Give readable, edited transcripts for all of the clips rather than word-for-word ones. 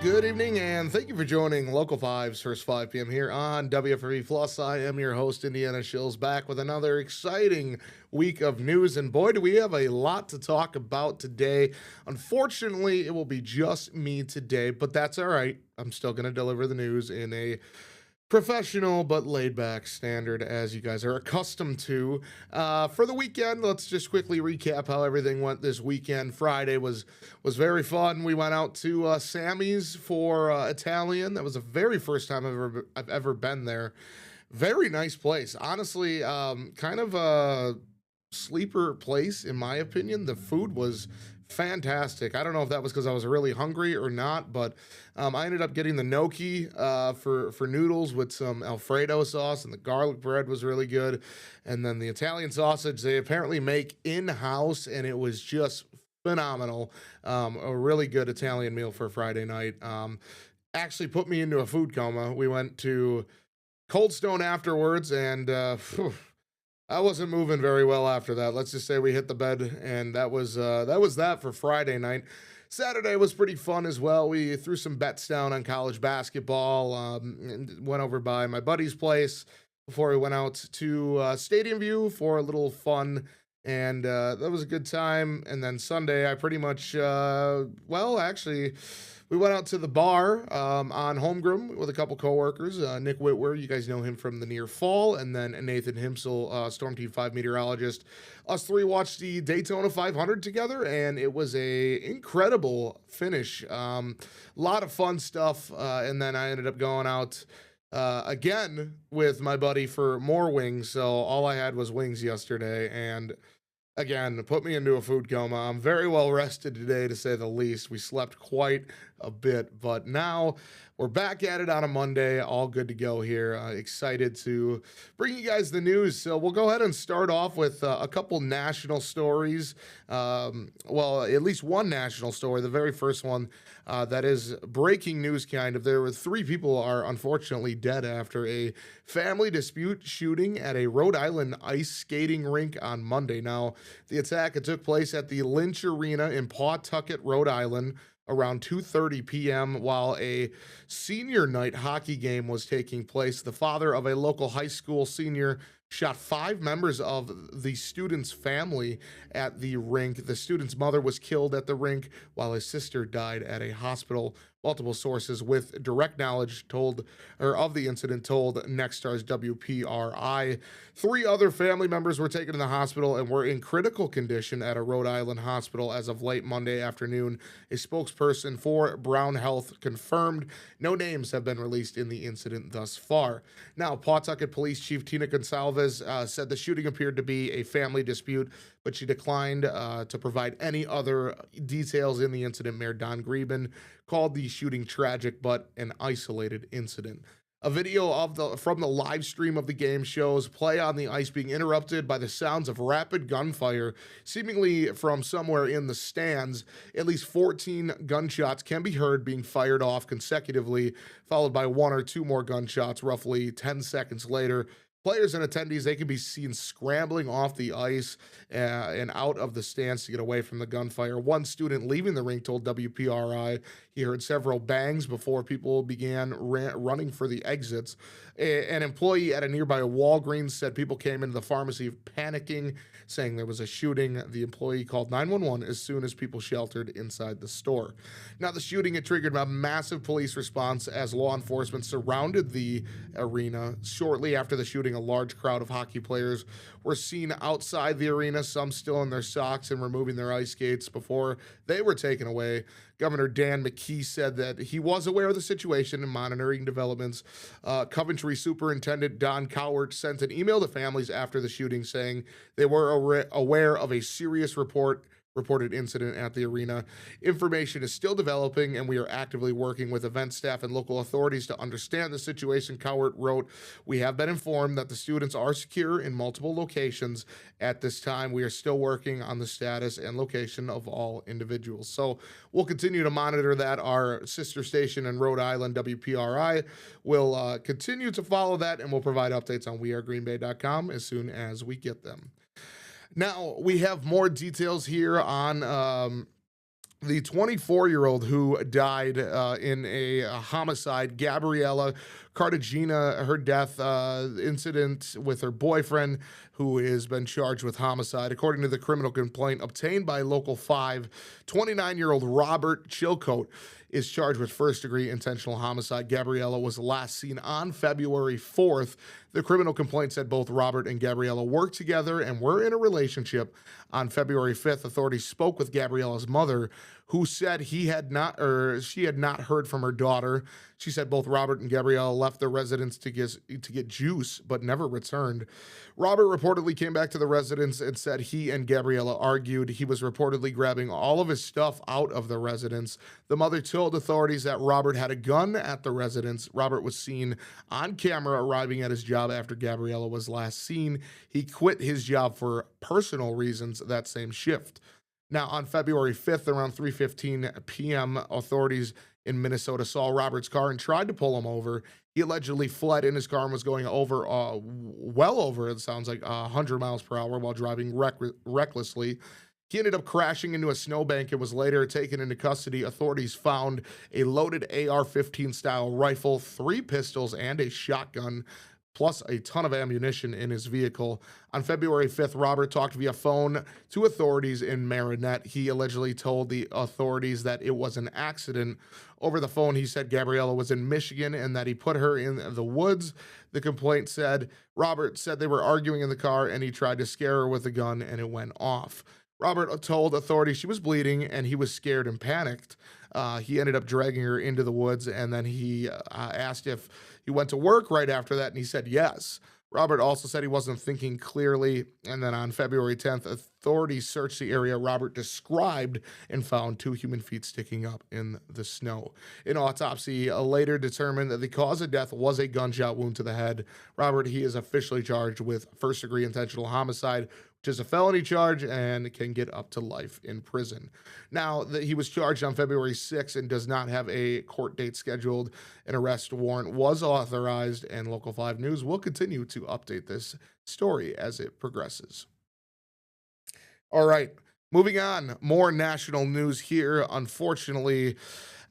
Good evening, and thank you for joining Local 5's first 5 p.m. here on WFRE Plus. I am your host, Indiana Shills, back with another exciting week of news. And boy, do we have a lot to talk about today. Unfortunately, it will be just me today, but that's all right. I'm still going to deliver the news in a professional but laid back standard as you guys are accustomed to. For the weekend, let's just quickly recap how everything went this weekend. Friday was very fun. We went out to Sammy's for Italian. That was the very first time I've ever been there. Very nice place, honestly. Kind of a sleeper place in my opinion. The food was fantastic. I don't know if that was because I was really hungry or not, but I ended up getting the gnocchi for noodles with some Alfredo sauce, and the garlic bread was really good. And then the Italian sausage they apparently make in house, and it was just phenomenal. A really good Italian meal for Friday night. Actually put me into a food coma. We went to Cold Stone afterwards, and I wasn't moving very well after that. Let's just say we hit the bed, and that for Friday night. Saturday was pretty fun as well. We threw some bets down on college basketball, and went over by my buddy's place before we went out to Stadium View for a little fun, and that was a good time. And then Sunday, I pretty much, actually, we went out to the bar on Holmgren with a couple coworkers. Nick Whitwer, you guys know him from the Near Fall, and then Nathan Himsel, Storm Team 5 meteorologist. Us three watched the Daytona 500 together, and it was a incredible finish. Lot of fun stuff, and then I ended up going out again with my buddy for more wings. So all I had was wings yesterday, and again, put me into a food coma. I'm very well rested today, to say the least. We slept quite a bit, but now we're back at it on a Monday. All good to go here. Excited to bring you guys the news. So we'll go ahead and start off with a couple national stories. At least one national story. The very first one that is breaking news, kind of. There were 3 people are unfortunately dead after a family dispute shooting at a Rhode Island ice skating rink on Monday. Now, the attack it took place at the Lynch Arena in Pawtucket, Rhode Island, around 2:30 p.m. while a senior night hockey game was taking place. The father of a local high school senior shot 5 members of the student's family at the rink. The student's mother was killed at the rink, while his sister died at a hospital. Multiple sources with direct knowledge of the incident told Nexstar's WPRI. 3 other family members were taken to the hospital and were in critical condition at a Rhode Island hospital as of late Monday afternoon. A spokesperson for Brown Health confirmed no names have been released in the incident thus far. Now, Pawtucket Police Chief Tina Gonsalves said the shooting appeared to be a family dispute, but she declined to provide any other details in the incident. Mayor Don Greben called the shooting tragic but an isolated incident. A video from the live stream of the game shows play on the ice being interrupted by the sounds of rapid gunfire, seemingly from somewhere in the stands. At least 14 gunshots can be heard being fired off consecutively, followed by 1 or 2 more gunshots roughly 10 seconds later. Players and attendees, they can be seen scrambling off the ice and out of the stands to get away from the gunfire. One student leaving the rink told WPRI he heard several bangs before people began running for the exits. An employee at a nearby Walgreens said people came into the pharmacy panicking, saying there was a shooting. The employee called 911 as soon as people sheltered inside the store. Now, the shooting had triggered a massive police response as law enforcement surrounded the arena. Shortly after the shooting, a large crowd of hockey players were seen outside the arena, some still in their socks and removing their ice skates before they were taken away. Governor Dan McKee said that he was aware of the situation and monitoring developments. Coventry Superintendent Don Cowart sent an email to families after the shooting saying they were aware of a serious report reported incident at the arena. Information is still developing, and we are actively working with event staff and local authorities to understand the situation. Cowart wrote, "We have been informed that the students are secure in multiple locations. At this time, we are still working on the status and location of all individuals." So we'll continue to monitor that. Our sister station in Rhode Island, WPRI, will continue to follow that, and we'll provide updates on wearegreenbay.com as soon as we get them. Now, we have more details here on the 24-year-old who died in a homicide. Gabriella Cartagena, her death incident with her boyfriend, who has been charged with homicide. According to the criminal complaint obtained by Local 5, 29-year-old Robert Chilcote is charged with first-degree intentional homicide. Gabriella was last seen on February 4th. The criminal complaint said both Robert and Gabriella worked together and were in a relationship. On February 5th, authorities spoke with Gabriella's mother, who said she had not heard from her daughter. She said both Robert and Gabriella left their residence to get juice, but never returned. Robert reportedly came back to the residence and said he and Gabriella argued. He was reportedly grabbing all of his stuff out of the residence. The mother told authorities that Robert had a gun at the residence. Robert was seen on camera arriving at his job after Gabriella was last seen. He quit his job for personal reasons that same shift. Now, on February 5th, around 3:15 p.m., authorities in Minnesota saw Robert's car and tried to pull him over. He allegedly fled in his car and was going over, well over, it sounds like, 100 miles per hour while driving recklessly. He ended up crashing into a snowbank and was later taken into custody. Authorities found a loaded AR-15 style rifle, 3 pistols, and a shotgun, plus a ton of ammunition in his vehicle. On February 5th, Robert talked via phone to authorities in Marinette. He allegedly told the authorities that it was an accident. Over the phone, he said Gabriella was in Michigan and that he put her in the woods. The complaint said Robert said they were arguing in the car and he tried to scare her with a gun and it went off. Robert told authorities she was bleeding and he was scared and panicked. He ended up dragging her into the woods, and then he asked if he went to work right after that, and he said yes. Robert also said he wasn't thinking clearly, and then on February 10th, authorities searched the area Robert described and found 2 human feet sticking up in the snow. An autopsy later determined that the cause of death was a gunshot wound to the head. Robert, he is officially charged with first-degree intentional homicide, which is a felony charge and can get up to life in prison. Now, he was charged on February 6th and does not have a court date scheduled. An arrest warrant was authorized, and Local 5 News will continue to update this story as it progresses. All right, moving on. More national news here. Unfortunately,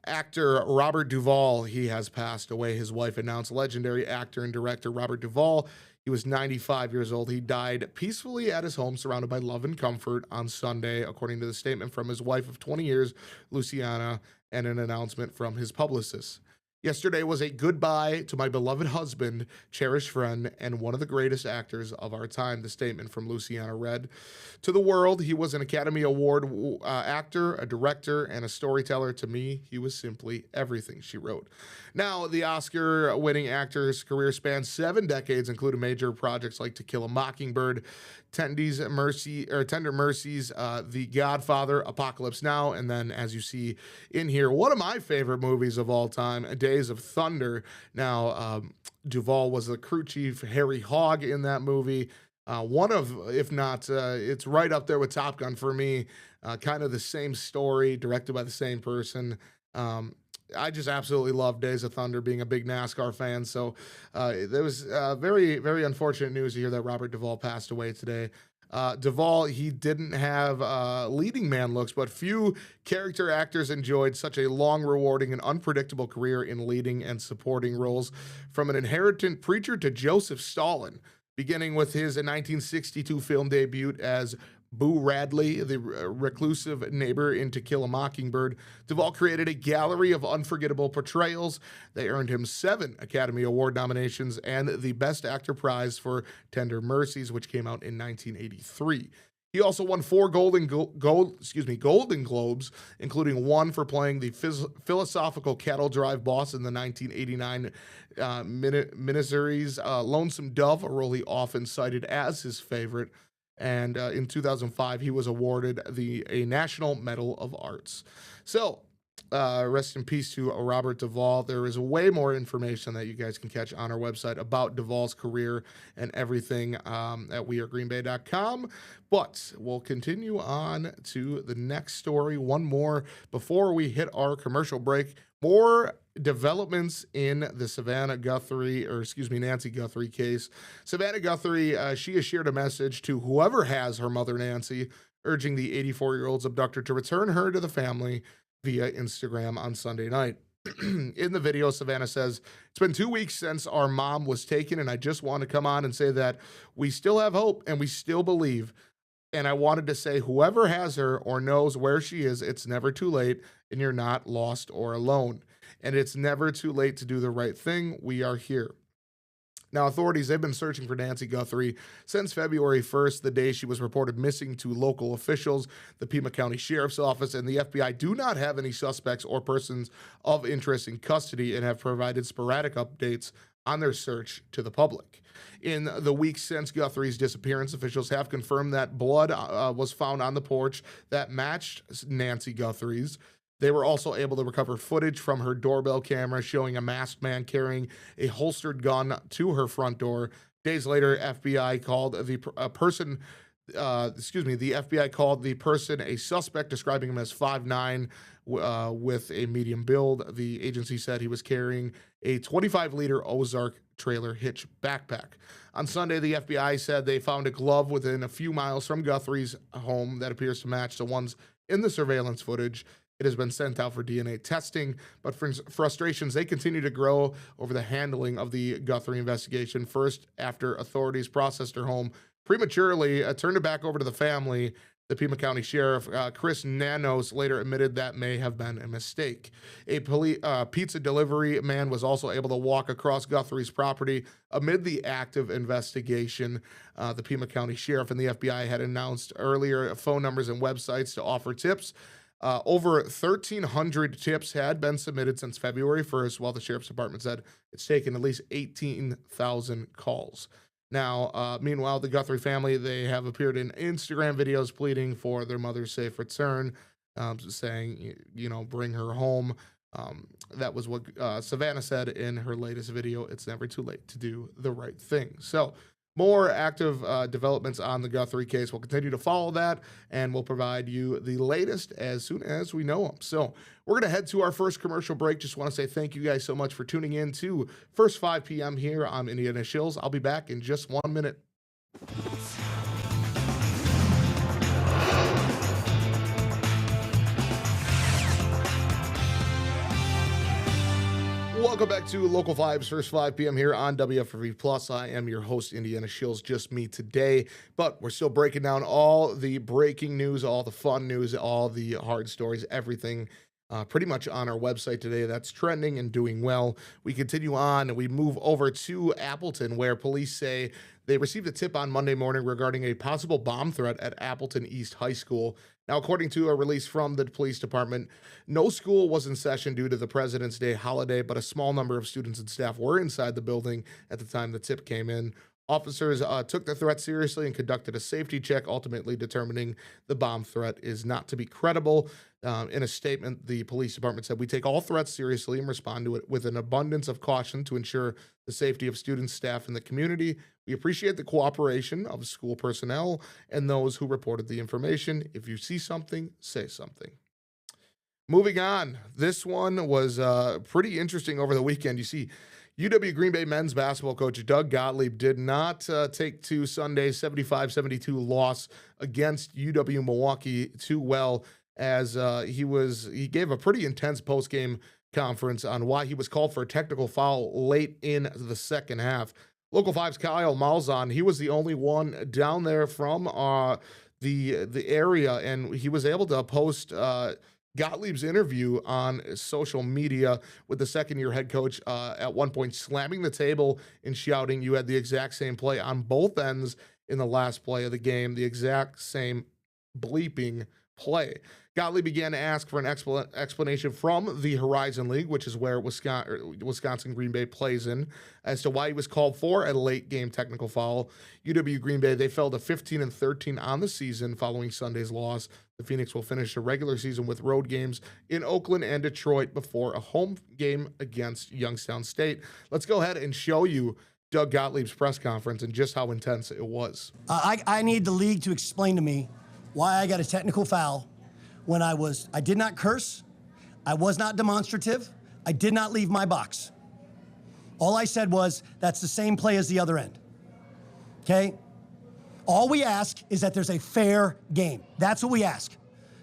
actor Robert Duvall, he has passed away. His wife announced. Legendary actor and director Robert Duvall, he was 95 years old. He died peacefully at his home, surrounded by love and comfort, on Sunday, according to the statement from his wife of 20 years, Luciana, and an announcement from his publicist. Yesterday was a goodbye to my beloved husband, cherished friend, and one of the greatest actors of our time, the statement from Luciana read. To the world, he was an Academy Award actor, a director, and a storyteller. To me, he was simply everything, she wrote. Now, the Oscar-winning actor's career spans 7 decades, including major projects like To Kill a Mockingbird, Tender Mercies, The Godfather, Apocalypse Now, and then, as you see in here, one of my favorite movies of all time, Days of Thunder. Now, Duvall was the crew chief, Harry Hogg, in that movie. One of, if not, it's right up there with Top Gun for me. Kind of the same story, directed by the same person. I just absolutely love Days of Thunder, being a big NASCAR fan. So there was very, very unfortunate news to hear that Robert Duvall passed away today. Duvall, he didn't have leading man looks, but few character actors enjoyed such a long, rewarding, and unpredictable career in leading and supporting roles. From an inheritant preacher to Joseph Stalin, beginning with his 1962 film debut as Boo Radley, the reclusive neighbor in To Kill a Mockingbird, Duvall created a gallery of unforgettable portrayals. They earned him 7 Academy Award nominations and the Best Actor prize for Tender Mercies, which came out in 1983. He also won 4 Golden Globes, including 1 for playing the philosophical cattle drive boss in the 1989 miniseries Lonesome Dove, a role he often cited as his favorite. And in 2005, he was awarded a National Medal of Arts. So, rest in peace to Robert Duvall. There is way more information that you guys can catch on our website about Duvall's career and everything at wearegreenbay.com. But we'll continue on to the next story. One more before we hit our commercial break. More developments in the Nancy Guthrie case. Savannah Guthrie, she has shared a message to whoever has her mother, Nancy, urging the 84-year-old's abductor to return her to the family via Instagram on Sunday night. In the video, Savannah says, "It's been 2 weeks since our mom was taken, and I just want to come on and say that we still have hope and we still believe. And I wanted to say, whoever has her or knows where she is, it's never too late, and you're not lost or alone. And it's never too late to do the right thing. We are here." Now, authorities, they've been searching for Nancy Guthrie since February 1st, the day she was reported missing to local officials. The Pima County Sheriff's Office and the FBI do not have any suspects or persons of interest in custody and have provided sporadic updates on their search to the public. In the weeks since Guthrie's disappearance, officials have confirmed that blood was found on the porch that matched Nancy Guthrie's. They were also able to recover footage from her doorbell camera showing a masked man carrying a holstered gun to her front door. Days later, FBI called the FBI called the person a suspect, describing him as 5'9", with a medium build. The agency said he was carrying a 25-liter Ozark trailer hitch backpack. On Sunday, the FBI said they found a glove within a few miles from Guthrie's home that appears to match the ones in the surveillance footage. It has been sent out for DNA testing, but frustrations, they continue to grow over the handling of the Guthrie investigation. First, after authorities processed her home prematurely, turned it back over to the family. The Pima County Sheriff, Chris Nanos, later admitted that may have been a mistake. A pizza delivery man was also able to walk across Guthrie's property amid the active investigation. The Pima County Sheriff and the FBI had announced earlier phone numbers and websites to offer tips. Over 1,300 tips had been submitted since February 1st, while the Sheriff's Department said it's taken at least 18,000 calls. Now, meanwhile, the Guthrie family, they have appeared in Instagram videos pleading for their mother's safe return, saying, bring her home. That was what Savannah said in her latest video. It's never too late to do the right thing. So, more active developments on the Guthrie case. We'll continue to follow that, and we'll provide you the latest as soon as we know them. So we're going to head to our first commercial break. Just want to say thank you guys so much for tuning in to First 5 p.m. here on Indiana Shills. I'll be back in just 1 minute. Welcome back to Local 5's First 5 p.m. here on WFRV Plus. I am your host, Indiana Shills, just me today. But we're still breaking down all the breaking news, all the fun news, all the hard stories, everything pretty much on our website today that's trending and doing well. We continue on and we move over to Appleton, where police say they received a tip on Monday morning regarding a possible bomb threat at Appleton East High School. Now, according to a release from the police department, no school was in session due to the President's Day holiday, but a small number of students and staff were inside the building at the time the tip came in. Officers took the threat seriously and conducted a safety check, ultimately determining the bomb threat is not to be credible. In a statement, the police department said, "We take all threats seriously and respond to it with an abundance of caution to ensure the safety of students, staff, and the community. We appreciate the cooperation of school personnel and those who reported the information. If you see something, say something." Moving on, this one was pretty interesting over the weekend. You see, UW Green Bay men's basketball coach Doug Gottlieb did not take to Sunday's 75-72 loss against UW Milwaukee too well, as he gave a pretty intense post-game conference on why he was called for a technical foul late in the second half. Local 5's Kyle Malzahn, he was the only one down there from the area, and he was able to post Gottlieb's interview on social media, with the second-year head coach at one point slamming the table and shouting, "You had the exact same play on both ends in the last play of the game, the exact same bleeping play. Gottlieb began to ask for an explanation from the Horizon League, which is where Wisconsin Green Bay plays in, as to why he was called for a late game technical foul. UW Green Bay, they fell to 15-13 on the season following Sunday's loss. The Phoenix will finish the regular season with road games in Oakland and Detroit before a home game against Youngstown State. Let's go ahead and show you Doug Gottlieb's press conference and just how intense it was. I need the league to explain to me why I got a technical foul when I did not curse, I was not demonstrative, I did not leave my box. All I said was, that's the same play as the other end, okay? All we ask is that there's a fair game. That's what we ask.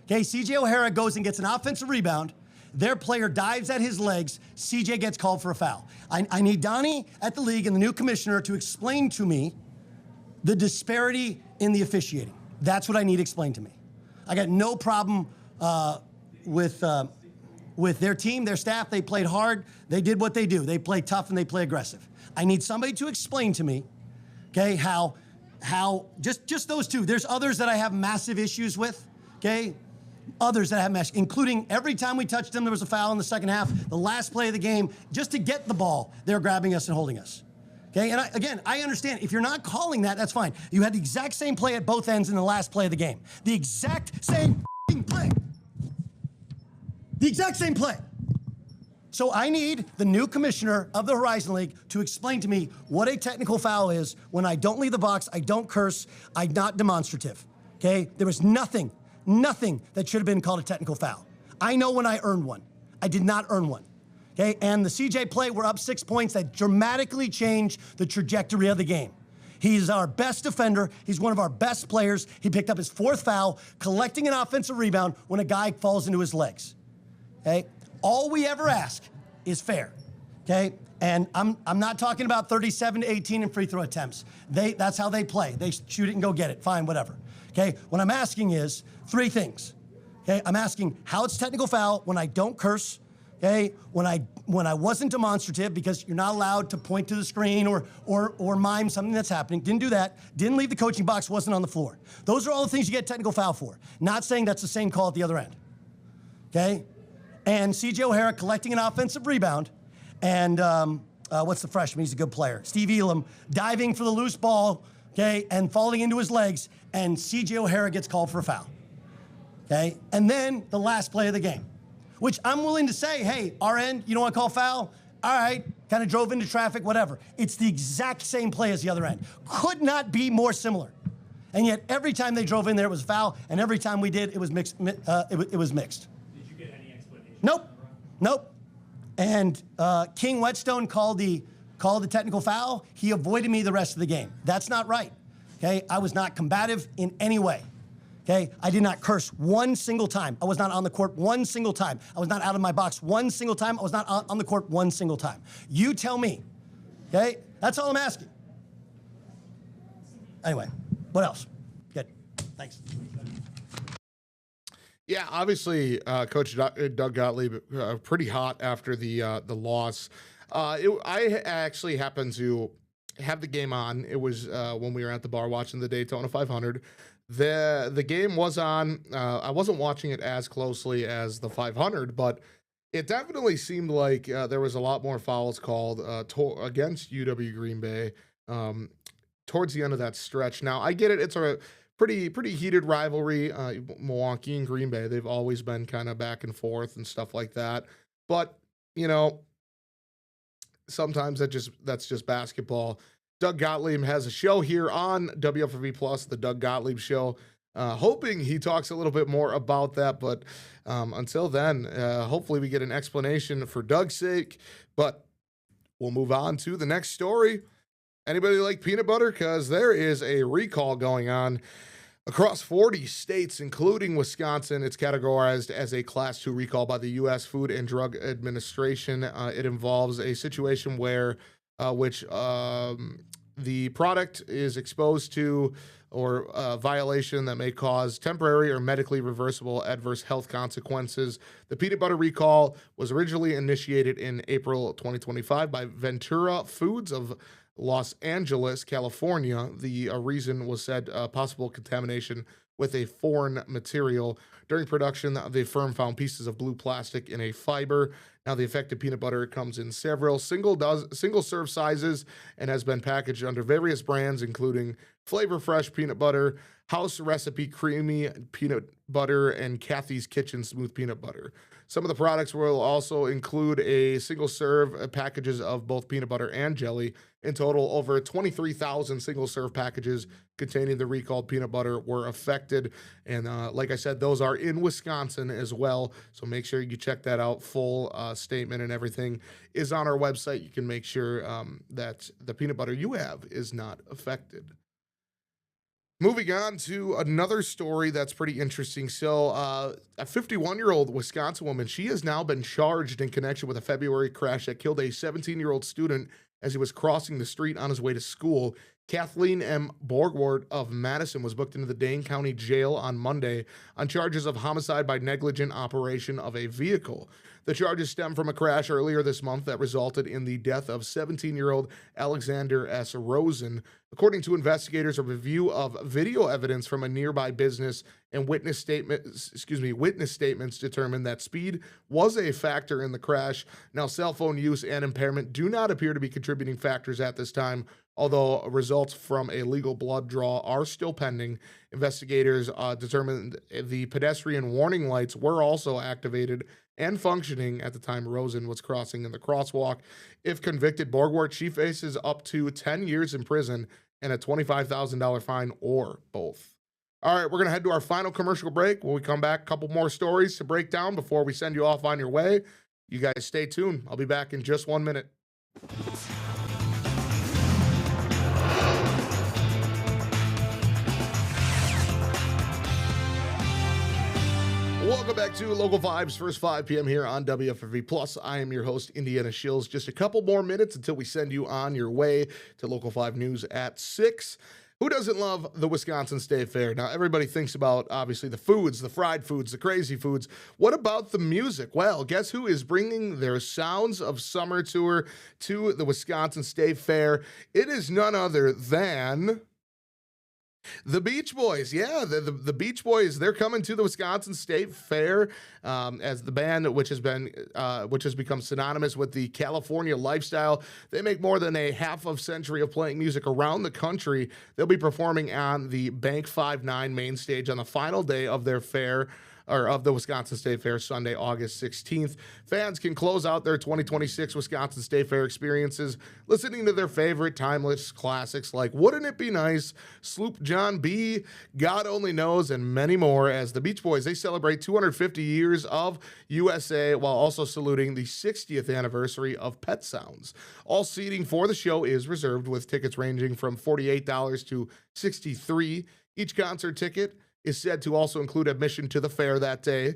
Okay, CJ O'Hara goes and gets an offensive rebound, their player dives at his legs, CJ gets called for a foul. I need Donnie at the league and the new commissioner to explain to me the disparity in the officiating. That's what I need explained to me. I got no problem with their team, their staff. They played hard. They did what they do. They play tough and they play aggressive. I need somebody to explain to me, okay, how just those two. There's others that I have massive issues with, okay? Others that have including every time we touched them, there was a foul in the second half. The last play of the game, just to get the ball, they're grabbing us and holding us. Okay, and I understand. If you're not calling that, that's fine. You had the exact same play at both ends in the last play of the game. The exact same play. The exact same play. So I need the new commissioner of the Horizon League to explain to me what a technical foul is when I don't leave the box, I don't curse, I'm not demonstrative. Okay, there was nothing that should have been called a technical foul. I know when I earned one. I did not earn one. Okay, and the CJ play, we're up 6 points. That dramatically changed the trajectory of the game. He's our best defender. He's one of our best players. He picked up his 4th foul, collecting an offensive rebound when a guy falls into his legs. Okay, all we ever ask is fair. Okay, and I'm not talking about 37-18 in free throw attempts. That's how they play. They shoot it and go get it. Fine, whatever. Okay, what I'm asking is 3 things. Okay, I'm asking how it's technical foul when I don't curse. Okay, when I wasn't demonstrative, because you're not allowed to point to the screen or mime something that's happening. Didn't do that. Didn't leave the coaching box, wasn't on the floor. Those are all the things you get technical foul for. Not saying that's the same call at the other end. Okay? And CJ O'Hara collecting an offensive rebound, and what's the freshman? He's a good player. Steve Elam diving for the loose ball, okay, and falling into his legs, and CJ O'Hara gets called for a foul. Okay? And then the last play of the game, which I'm willing to say, hey, our end, you don't want to call foul? All right, kind of drove into traffic, whatever. It's the exact same play as the other end. Could not be more similar. And yet every time they drove in there, it was foul, and every time we did, it was mixed. It was mixed. Did you get any explanation? Nope. And King Whetstone called the technical foul. He avoided me the rest of the game. That's not right. Okay, I was not combative in any way. Okay, I did not curse one single time. I was not on the court one single time. I was not out of my box one single time. I was not on the court one single time. You tell me. Okay, that's all I'm asking. Anyway, what else? Good, thanks. Yeah, obviously, Coach Doug Gottlieb pretty hot after the loss. I actually happened to have the game on. It was when we were at the bar watching the Daytona 500. The game was on. I wasn't watching it as closely as the 500, but it definitely seemed like there was a lot more fouls called against UW Green Bay towards the end of that stretch. Now, I get it. It's a pretty heated rivalry. Milwaukee and Green Bay, they've always been kind of back and forth and stuff like that. But, you know, sometimes that's just basketball. Doug Gottlieb has a show here on WFRV Plus, the Doug Gottlieb Show. Hoping he talks a little bit more about that, but until then, hopefully we get an explanation for Doug's sake. But we'll move on to the next story. Anybody like peanut butter? Because there is a recall going on across 40 states, including Wisconsin. It's categorized as a Class 2 recall by the U.S. Food and Drug Administration. It involves a situation where the product is exposed to or a violation that may cause temporary or medically reversible adverse health consequences. The peanut butter recall was originally initiated in April 2025 by Ventura Foods of Los Angeles, California. The reason was said possible contamination with a foreign material. During production, the firm found pieces of blue plastic in a fiber. Now, the affected peanut butter comes in several single serve sizes and has been packaged under various brands, including Flavor Fresh peanut butter, House Recipe creamy peanut butter, and Kathy's Kitchen smooth peanut butter. Some of the products will also include a single serve packages of both peanut butter and jelly. In total, over 23,000 single serve packages containing the recalled peanut butter were affected. And like I said, those are in Wisconsin as well. So make sure you check that out. Full statement and everything is on our website. You can make sure that the peanut butter you have is not affected. Moving on to another story that's pretty interesting. So, a 51-year-old Wisconsin woman, she has now been charged in connection with a February crash that killed a 17-year-old student as he was crossing the street on his way to school. Kathleen M. Borgward of Madison was booked into the Dane County Jail on Monday on charges of homicide by negligent operation of a vehicle. The charges stem from a crash earlier this month that resulted in the death of 17-year-old Alexander S. Rosen. According to investigators, a review of video evidence from a nearby business and witness statements determined that speed was a factor in the crash. Now, cell phone use and impairment do not appear to be contributing factors at this time, although results from a legal blood draw are still pending. Investigators determined the pedestrian warning lights were also activated and functioning at the time Rosen was crossing in the crosswalk. If convicted, Borgward, she faces up to 10 years in prison and a $25,000 fine or both. All right, we're going to head to our final commercial break. When we come back, a couple more stories to break down before we send you off on your way. You guys stay tuned. I'll be back in just 1 minute. Welcome back to Local 5's first 5 p.m. here on WFRV Plus. I am your host, Indiana Shills. Just a couple more minutes until we send you on your way to Local 5 News at 6. Who doesn't love the Wisconsin State Fair? Now, everybody thinks about, obviously, the foods, the fried foods, the crazy foods. What about the music? Well, guess who is bringing their Sounds of Summer tour to the Wisconsin State Fair? It is none other than the Beach Boys. Yeah, the Beach Boys, they're coming to the Wisconsin State Fair as the band which has become synonymous with the California lifestyle. They make more than a half of century of playing music around the country. They'll be performing on the Bank 59 main stage on the final day of their fair, or of the Wisconsin State Fair, Sunday, August 16th. Fans can close out their 2026 Wisconsin State Fair experiences listening to their favorite timeless classics like Wouldn't It Be Nice, Sloop John B., God Only Knows, and many more, as the Beach Boys, they celebrate 250 years of USA while also saluting the 60th anniversary of Pet Sounds. All seating for the show is reserved, with tickets ranging from $48 to $63. Each concert ticket is said to also include admission to the fair that day.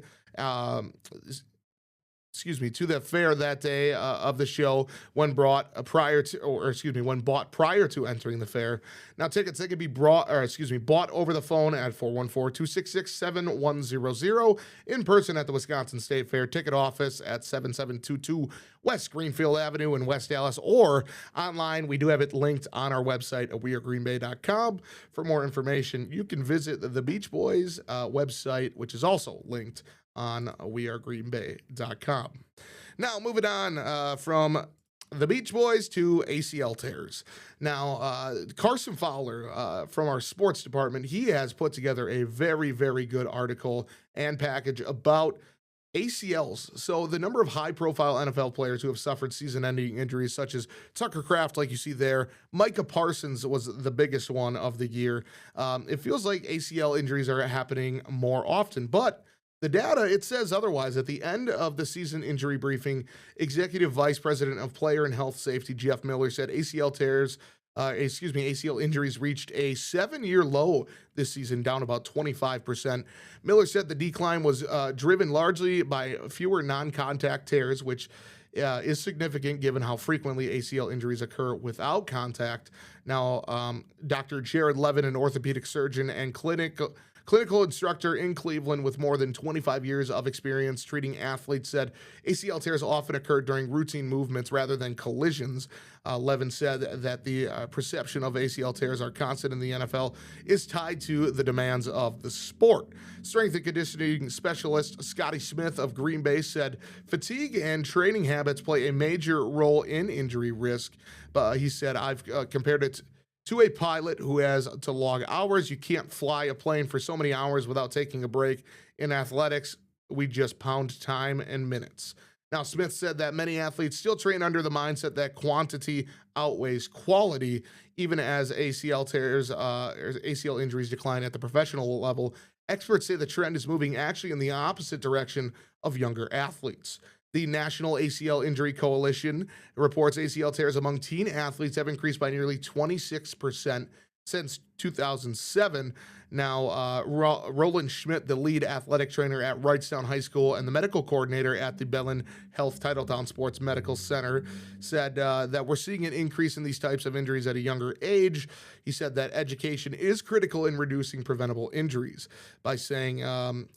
To the fair that day of the show when bought prior to entering the fair. Now, tickets, they can be bought over the phone at 414-266-7100, in person at the Wisconsin State Fair ticket office at 7722 West Greenfield Avenue in West Dallas, or online. We do have it linked on our website at wearegreenbay.com. For more information, you can visit the Beach Boys website, which is also linked on wearegreenbay.com. Now, moving on from the Beach Boys to ACL tears. Now, Carson Fowler from our sports department, he has put together a very, very good article and package about ACLs. So the number of high-profile NFL players who have suffered season-ending injuries, such as Tucker Kraft, like you see there. Micah Parsons was the biggest one of the year. It feels like ACL injuries are happening more often, but the data, it says otherwise. At the end of the season injury briefing, Executive Vice President of Player and Health Safety Jeff Miller said ACL injuries reached a 7-year low this season, down about 25%. Miller said the decline was driven largely by fewer non-contact tears, which is significant given how frequently ACL injuries occur without contact. Now, Dr. Jared Levin, an orthopedic surgeon and clinical instructor in Cleveland with more than 25 years of experience treating athletes, said ACL tears often occur during routine movements rather than collisions. Levin said that the perception of ACL tears are constant in the NFL is tied to the demands of the sport. Strength and conditioning specialist Scotty Smith of Green Bay said fatigue and training habits play a major role in injury risk. But he said, I've compared it to a pilot who has to log hours. You can't fly a plane for so many hours without taking a break. In athletics, we just pound time and minutes. Now, Smith said that many athletes still train under the mindset that quantity outweighs quality, even as ACL tears or ACL injuries decline at the professional level. Experts say the trend is moving actually in the opposite direction of younger athletes. The National ACL Injury Coalition reports ACL tears among teen athletes have increased by nearly 26% since 2007. Now, Roland Schmidt, the lead athletic trainer at Wrightstown High School and the medical coordinator at the Belen Health Titletown Sports Medical Center, said that we're seeing an increase in these types of injuries at a younger age. He said that education is critical in reducing preventable injuries by saying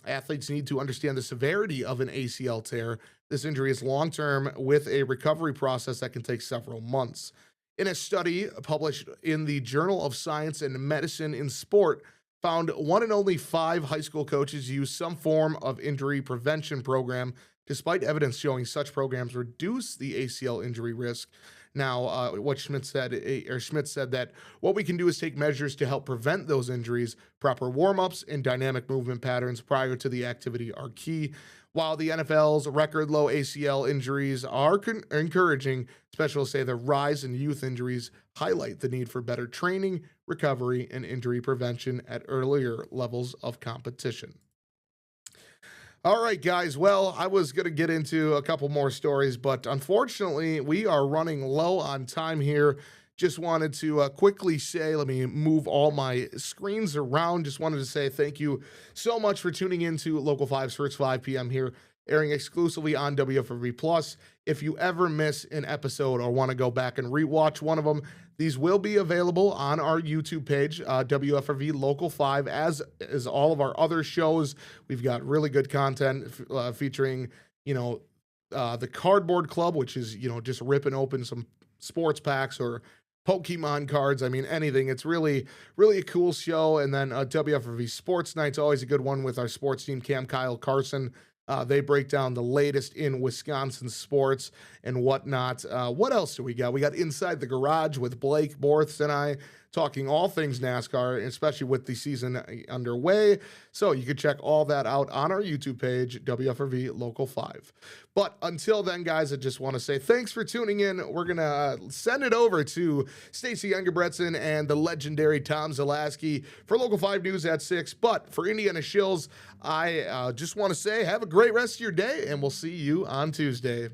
athletes need to understand the severity of an ACL tear. This injury is long-term with a recovery process that can take several months. In a study published in the Journal of Science and Medicine in Sport, found 1 in only 5 high school coaches use some form of injury prevention program, despite evidence showing such programs reduce the ACL injury risk. Now, what Schmidt said that what we can do is take measures to help prevent those injuries. Proper warm-ups and dynamic movement patterns prior to the activity are key. While the NFL's record low ACL injuries are encouraging, specialists say the rise in youth injuries highlight the need for better training, recovery, and injury prevention at earlier levels of competition. All right, guys. Well, I was going to get into a couple more stories, but unfortunately, we are running low on time here. Just wanted to quickly say, let me move all my screens around. Just wanted to say thank you so much for tuning in to Local 5's First 5 p.m. here, airing exclusively on WFRV Plus. If you ever miss an episode or want to go back and rewatch one of them, these will be available on our YouTube page, WFRV Local 5, as is all of our other shows. We've got really good content featuring, the Cardboard Club, which is, just ripping open some sports packs or Pokemon cards. I mean, anything. It's really, really a cool show. And then WFRV Sports Night's always a good one with our sports team, Cam, Kyle, Carson. They break down the latest in Wisconsin sports and whatnot. What else do we got? We got Inside the Garage with Blake Borths and I talking all things NASCAR, especially with the season underway. So you can check all that out on our YouTube page, WFRV Local 5. But until then, guys, I just want to say thanks for tuning in. We're going to send it over to Stacey Youngerbretson and the legendary Tom Zalaski for Local 5 News at 6. But for Indiana Shills, I just want to say have a great rest of your day, and we'll see you on Tuesday.